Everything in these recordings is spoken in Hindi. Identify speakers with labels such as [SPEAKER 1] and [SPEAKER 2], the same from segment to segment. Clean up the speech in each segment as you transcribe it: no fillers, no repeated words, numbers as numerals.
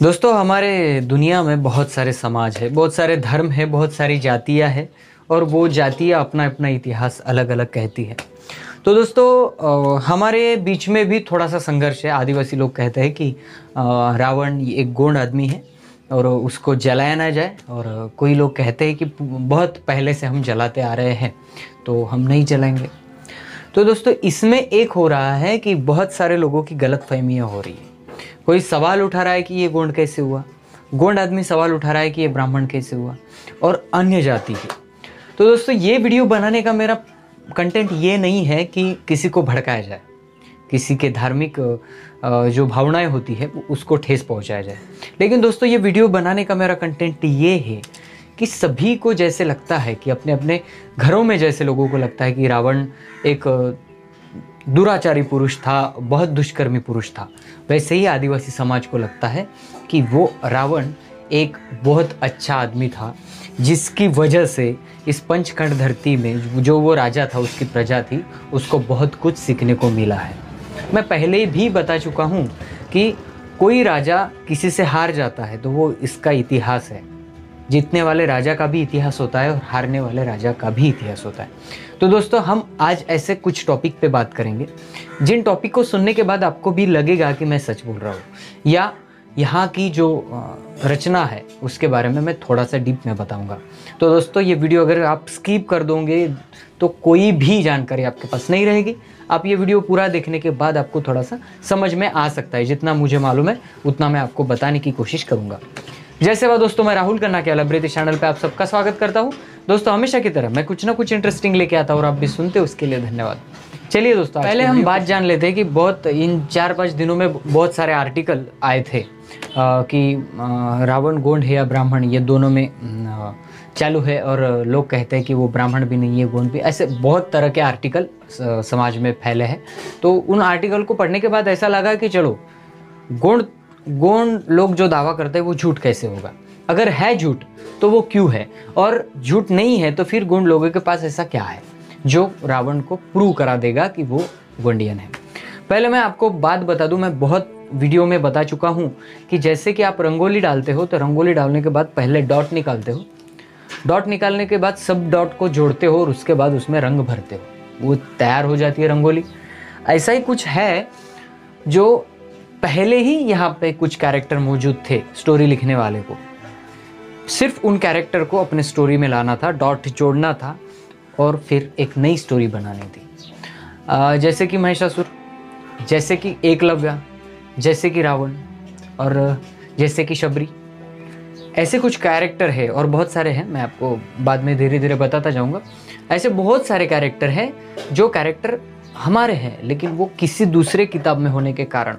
[SPEAKER 1] दोस्तों, हमारे दुनिया में बहुत सारे समाज है, बहुत सारे धर्म है, बहुत सारी जातियाँ हैं और वो जातियाँ अपना अपना इतिहास अलग अलग कहती है। तो दोस्तों, हमारे बीच में भी थोड़ा सा संघर्ष है। आदिवासी लोग कहते हैं कि रावण ये एक गोंड आदमी है और उसको जलाया ना जाए, और कोई लोग कहते हैं कि बहुत पहले से हम जलाते आ रहे हैं तो हम नहीं जलाएंगे। तो दोस्तों, इसमें एक हो रहा है कि बहुत सारे लोगों की गलतफहमियां हो रही है। कोई सवाल उठा रहा है कि ये गोंड कैसे हुआ, गोंड आदमी सवाल उठा रहा है कि ये ब्राह्मण कैसे हुआ, और अन्य जाति के। तो दोस्तों, ये वीडियो बनाने का मेरा कंटेंट ये नहीं है कि किसी को भड़काया जाए, किसी के धार्मिक जो भावनाएं होती है उसको ठेस पहुंचाया जाए। लेकिन दोस्तों, ये वीडियो बनाने का मेरा कंटेंट ये है कि सभी को जैसे लगता है कि अपने अपने घरों में जैसे लोगों को लगता है कि रावण एक दुराचारी पुरुष था, बहुत दुष्कर्मी पुरुष था, वैसे ही आदिवासी समाज को लगता है कि वो रावण एक बहुत अच्छा आदमी था, जिसकी वजह से इस पंचखंड धरती में जो वो राजा था, उसकी प्रजा थी, उसको बहुत कुछ सीखने को मिला है। मैं पहले भी बता चुका हूँ कि कोई राजा किसी से हार जाता है तो वो इसका इतिहास है। जीतने वाले राजा का भी इतिहास होता है और हारने वाले राजा का भी इतिहास होता है। तो दोस्तों, हम आज ऐसे कुछ टॉपिक पे बात करेंगे जिन टॉपिक को सुनने के बाद आपको भी लगेगा कि मैं सच बोल रहा हूँ, या यहाँ की जो रचना है उसके बारे में मैं थोड़ा सा डीप में बताऊँगा। तो दोस्तों, ये वीडियो अगर आप स्किप कर दोगे तो कोई भी जानकारी आपके पास नहीं रहेगी। आप ये वीडियो पूरा देखने के बाद आपको थोड़ा सा समझ में आ सकता है। जितना मुझे मालूम है उतना मैं आपको बताने की कोशिश करूँगा। जैसे वह दोस्तों, मैं राहुल कन्ना के अलबरेती चैनल पे आप सबका स्वागत करता हूँ। दोस्तों, हमेशा की तरह मैं कुछ ना कुछ इंटरेस्टिंग लेके आता हूँ और आप भी सुनते हो, उसके लिए धन्यवाद। चलिए दोस्तों, पहले हम बात जान लेते हैं कि बहुत इन 4-5 दिनों में बहुत सारे आर्टिकल आए थे कि रावण गोंड है या ब्राह्मण, ये दोनों में चालू है, और लोग कहते हैं कि वो ब्राह्मण भी नहीं है, गोंड भी। ऐसे बहुत तरह के आर्टिकल समाज में फैले हैं। तो उन आर्टिकल को पढ़ने के बाद ऐसा लगा कि चलो, गोंड लोग जो दावा करते हैं वो झूठ कैसे होगा, अगर है झूठ तो वो क्यों है, और झूठ नहीं है तो फिर गोंड लोगों के पास ऐसा क्या है जो रावण को प्रूव करा देगा कि वो गोंडियन है। पहले मैं आपको बात बता दूं, मैं बहुत वीडियो में बता चुका हूं कि जैसे कि आप रंगोली डालते हो तो रंगोली डालने के बाद पहले डॉट निकालते हो, डॉट निकालने के बाद सब डॉट को जोड़ते हो और उसके बाद उसमें रंग भरते हो, वो तैयार हो जाती है रंगोली। ऐसा ही कुछ है जो पहले ही यहाँ पे कुछ कैरेक्टर मौजूद थे स्टोरी लिखने वाले को, सिर्फ उन कैरेक्टर को अपने स्टोरी में लाना था, डॉट जोड़ना था और फिर एक नई स्टोरी बनानी थी। जैसे कि महिषासुर, जैसे कि एकलव्य, जैसे कि रावण, और जैसे कि शबरी। ऐसे कुछ कैरेक्टर है और बहुत सारे हैं, मैं आपको बाद में धीरे धीरे बताता जाऊंगा। ऐसे बहुत सारे कैरेक्टर हैं जो कैरेक्टर हमारे हैं, लेकिन वो किसी दूसरे किताब में होने के कारण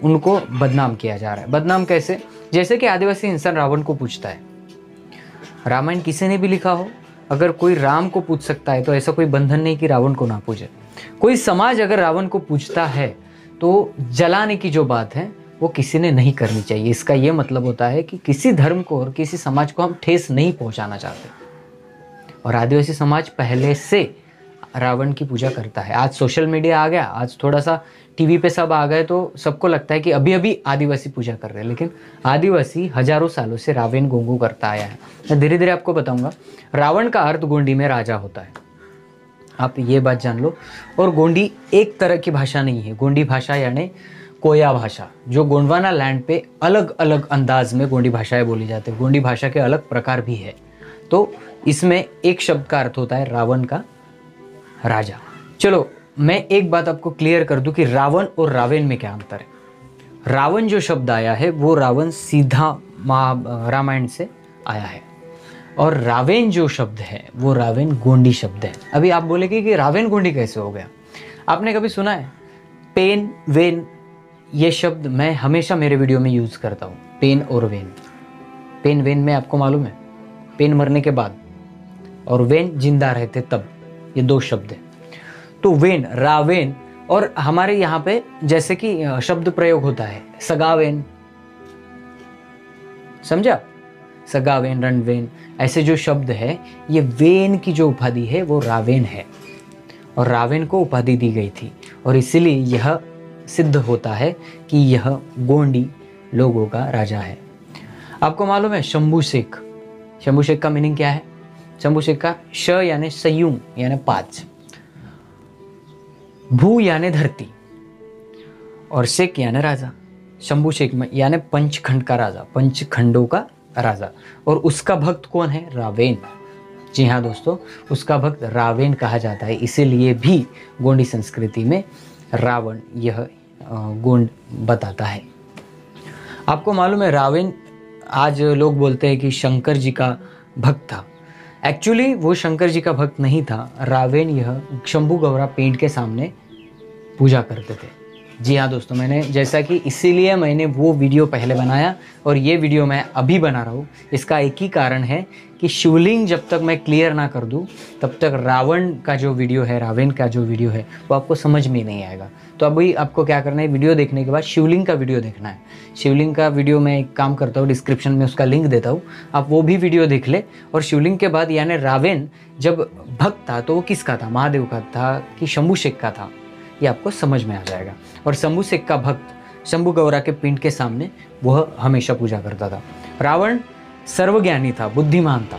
[SPEAKER 1] उनको बदनाम किया जा रहा है। बदनाम कैसे? जैसे कि आदिवासी इंसान रावण को पूछता है, रामायण किसी ने भी लिखा हो, अगर कोई राम को पूछ सकता है तो ऐसा कोई बंधन नहीं कि रावण को ना पूछे। कोई समाज अगर रावण को पूछता है तो जलाने की जो बात है वो किसी ने नहीं करनी चाहिए। इसका ये मतलब होता है कि किसी धर्म को और किसी समाज को हम ठेस नहीं पहुंचाना चाहते, और आदिवासी समाज पहले से रावण की पूजा करता है। आज सोशल मीडिया आ गया, आज थोड़ा सा टीवी पे सब आ गए तो सबको लगता है कि अभी अभी आदिवासी पूजा कर रहे हैं, लेकिन आदिवासी हजारों सालों से रावण गोंगू करता आया है। मैं धीरे धीरे आपको बताऊंगा। रावण का अर्थ गोंडी में राजा होता है, आप ये बात जान लो। और गोंडी एक तरह की भाषा नहीं है। गोंडी भाषा यानी कोया भाषा, जो गोंडवाना लैंड पे अलग अलग अंदाज में गोंडी भाषाएं बोली जाती है। गोंडी भाषा के अलग प्रकार भी है। तो इसमें एक शब्द का अर्थ होता है रावण का राजा। चलो, मैं एक बात आपको क्लियर कर दूं कि रावण और रावण में क्या अंतर है। रावण जो शब्द आया है वो रावण सीधा रामायण से आया है, और रावण जो शब्द है वो रावण गोंडी शब्द है। अभी आप बोलेंगे कि रावण गोंडी कैसे हो गया? आपने कभी सुना है पेन वेन? ये शब्द मैं हमेशा मेरे वीडियो में यूज करता हूँ, पेन और वेन। पेन वेन में आपको मालूम है, पेन मरने के बाद और वेन जिंदा रहते तब, ये दो शब्द है। तो वेन, रावेन, और हमारे यहाँ पे जैसे कि शब्द प्रयोग होता है सगावेन, समझा? सगावेन, रणवेन, ऐसे जो शब्द है, ये वेन की जो उपाधि है वो रावेन है, और रावेन को उपाधि दी गई थी, और इसीलिए यह सिद्ध होता है कि यह गोंडी लोगों का राजा है। आपको मालूम है शंभू शेख, शंभू शेख का मीनिंग क्या है? शंभू शेख का श यानी संयुग यानी 5, भू यानी धरती और शेख यानी राजा। शंभू शेख में यानी पंचखंड का राजा, पंचखंडों का राजा। और उसका भक्त कौन है? रावण। जी हाँ दोस्तों, उसका भक्त रावण कहा जाता है। इसीलिए भी गोंडी संस्कृति में रावण यह गोंड बताता है। आपको मालूम है रावण, आज लोग बोलते हैं कि शंकर जी का भक्त था। एक्चुअली वो शंकर जी का भक्त नहीं था। रावण यह शंभू गौरा पेंट के सामने पूजा करते थे। जी हाँ दोस्तों, मैंने जैसा कि इसीलिए मैंने वो वीडियो पहले बनाया और ये वीडियो मैं अभी बना रहा हूँ। इसका एक ही कारण है कि शिवलिंग जब तक मैं क्लियर ना कर दूँ तब तक रावण का जो वीडियो है, रावण का जो वीडियो है वो आपको समझ में नहीं आएगा। तो अभी आपको क्या करना है, वीडियो देखने के बाद शिवलिंग का वीडियो देखना है। शिवलिंग का वीडियो मैं एक काम करता हूँ, डिस्क्रिप्शन में उसका लिंक देता हूँ, आप वो भी वीडियो देख ले। और शिवलिंग के बाद यानी रावण जब भक्त था तो वो किसका था? महादेव का था कि शंभू शेख का था? ये आपको समझ में आ जाएगा। और शंभू शेख का भक्त शंभू गौरा के पिंड के सामने वह हमेशा पूजा करता था। रावण सर्वज्ञानी था, बुद्धिमान था,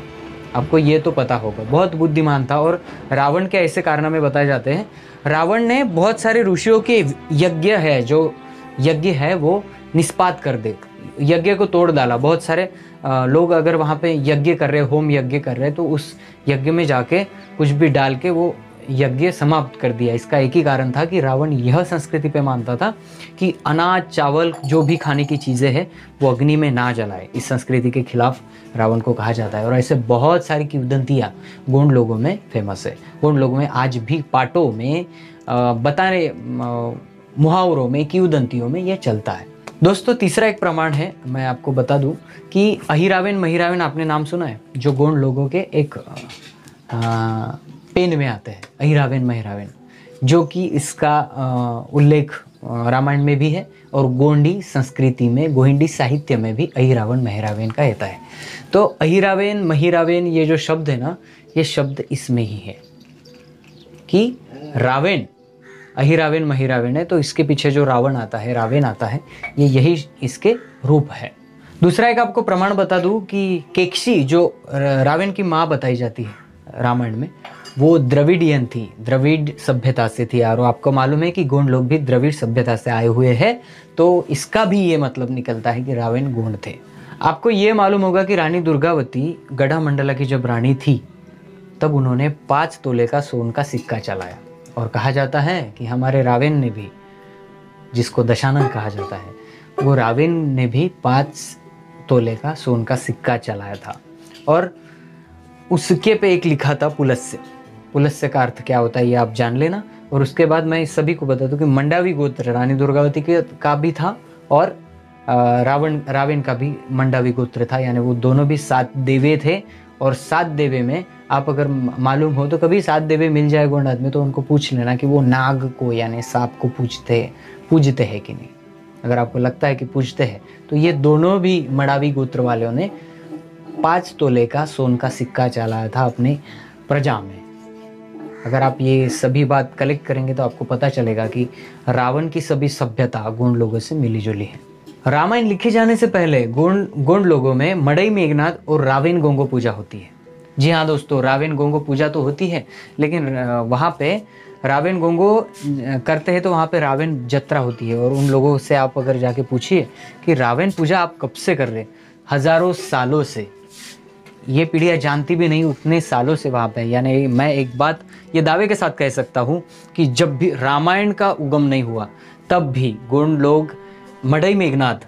[SPEAKER 1] आपको ये तो पता होगा, बहुत बुद्धिमान था। और रावण के ऐसे कारनामे बताए जाते हैं। रावण ने बहुत सारे ऋषियों के यज्ञ है, जो यज्ञ है वो निष्पात कर दे, यज्ञ को तोड़ डाला। बहुत सारे लोग अगर वहाँ पे यज्ञ कर रहे, होम यज्ञ कर रहे, तो उस यज्ञ में जाके कुछ भी डाल के वो यज्ञ समाप्त कर दिया। इसका एक ही कारण था कि रावण यह संस्कृति पे मानता था कि अनाज चावल जो भी खाने की चीज़ें हैं वो अग्नि में ना जलाए। इस संस्कृति के खिलाफ रावण को कहा जाता है। और ऐसे बहुत सारी किंवदंतियाँ गोंड लोगों में फेमस है। गोंड लोगों में आज भी पाटों में बताने मुहावरों में किंवदंतियों में यह चलता है। दोस्तों तीसरा एक प्रमाण है, मैं आपको बता दूं कि अहिरावण महिरावण आपने नाम सुना है? जो गोंड लोगों के एक पेन में आते हैं, अहिरावण महिरावण, जो कि इसका उल्लेख रामायण में भी है और गोंडी संस्कृति में, गोहिंडी साहित्य में भी अहिरावण महिरावण का रहता है। तो अहिरावण महिरावण ये जो शब्द है ना, ये शब्द इसमें ही है कि रावण अहिरावण महिरावण है, तो इसके पीछे जो रावण आता है, रावण आता है, ये यही इसके रूप है। दूसरा एक आपको प्रमाण बता दूं कि केकसी जो रावण की माँ बताई जाती है रामायण में, वो द्रविडियन थी, द्रविड़ सभ्यता से थी। और आपको मालूम है कि गोंड लोग भी द्रविड़ सभ्यता से आए हुए हैं, तो इसका भी ये मतलब निकलता है कि रावण गोंड थे। आपको ये मालूम होगा कि रानी दुर्गावती गढ़ामंडला की जब रानी थी तब उन्होंने 5 तोले का सोन का सिक्का चलाया। और कहा जाता है कि हमारे रावण ने भी, जिसको दशानन कहा जाता है, वो रावण ने भी 5 तोले का सोन का सिक्का चलाया था। और उसके पे एक लिखा था पुलस्य। पुलस्य का अर्थ क्या होता है ये आप जान लेना। और उसके बाद मैं इस सभी को बता दूं कि मंडावी गोत्र रानी दुर्गावती का भी था और रावण का भी मंडावी गोत्र था। यानी वो दोनों भी 7 देवे थे। और 7 देवे में आप अगर मालूम हो तो कभी 7 देवे मिल जाए गोंड आदमी तो उनको पूछ लेना कि वो नाग को यानी सांप को पूजते हैं कि नहीं। अगर आपको लगता है कि पूजते हैं तो ये दोनों भी मंडावी गोत्र वालों ने 5 तोले का सोन का सिक्का चलाया था अपने प्रजा में। अगर आप ये सभी बात कलेक्ट करेंगे तो आपको पता चलेगा कि रावण की सभी सभ्यता गोंड लोगों से मिली जुली है। रामायण लिखे जाने से पहले गोंड लोगों में मड़ई मेघनाथ और रावण गोंगो पूजा होती है। जी हाँ दोस्तों, रावण गोंगो पूजा तो होती है, लेकिन वहाँ पे रावण गोंगो करते हैं तो वहाँ पे रावण जत्रा होती है। और उन लोगों से आप अगर जाके पूछिए कि रावण पूजा आप कब से कर रहे, हजारों सालों से। ये पीढ़ियाँ जानती भी नहीं, उतने सालों से वहाँ पे। यानी मैं एक बात ये दावे के साथ कह सकता हूँ कि जब भी रामायण का उगम नहीं हुआ तब भी गोंड लोग मड़ई मेघनाथ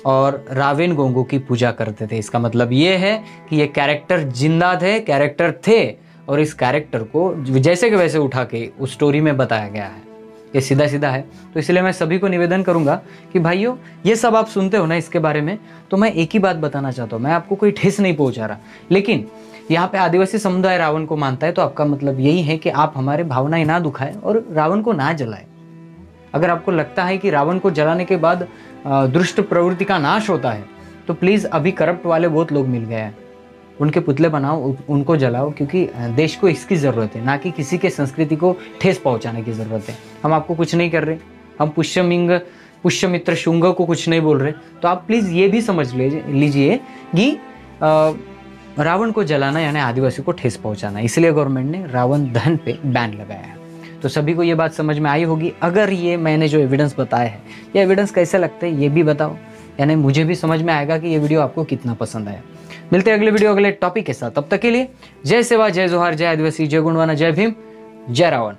[SPEAKER 1] और रावण गोंगो की पूजा करते थे। इसका मतलब ये है कि ये कैरेक्टर जिंदा थे, कैरेक्टर थे, और इस कैरेक्टर को जैसे के वैसे उठा के उस स्टोरी में बताया गया है। ये सीधा सीधा है। तो इसलिए मैं सभी को निवेदन करूंगा कि भाइयों ये सब आप सुनते हो ना इसके बारे में, तो मैं एक ही बात बताना चाहता हूँ, मैं आपको कोई ठेस नहीं पहुंचा रहा। लेकिन यहाँ पे आदिवासी समुदाय रावण को मानता है तो आपका मतलब यही है कि आप हमारे भावनाएं ना दुखाएं और रावण को ना जलाएं। अगर आपको लगता है कि रावण को जलाने के बाद दुष्ट प्रवृत्ति का नाश होता है तो प्लीज़, अभी करप्ट वाले बहुत लोग मिल गए हैं, उनके पुतले बनाओ, उनको जलाओ, क्योंकि देश को इसकी ज़रूरत है, ना कि किसी के संस्कृति को ठेस पहुंचाने की ज़रूरत है। हम आपको कुछ नहीं कर रहे, हम पुष्यमित्र शुंग को कुछ नहीं बोल रहे। तो आप प्लीज़ ये भी समझ लीजिए कि रावण को जलाना यानी आदिवासी को ठेस पहुंचाना, इसलिए गवर्नमेंट ने रावण दहन पे बैन लगाया है। तो सभी को ये बात समझ में आई होगी। अगर ये मैंने जो एविडेंस बताया है, ये एविडेंस कैसे लगते हैं ये भी बताओ, यानी मुझे भी समझ में आएगा कि ये वीडियो आपको कितना पसंद आया। मिलते हैं अगले वीडियो अगले टॉपिक के साथ, तब तक के लिए जय सेवा, जय जोहार, जय आदिवासी, जय गुणवाना, जय भीम, जय रावण।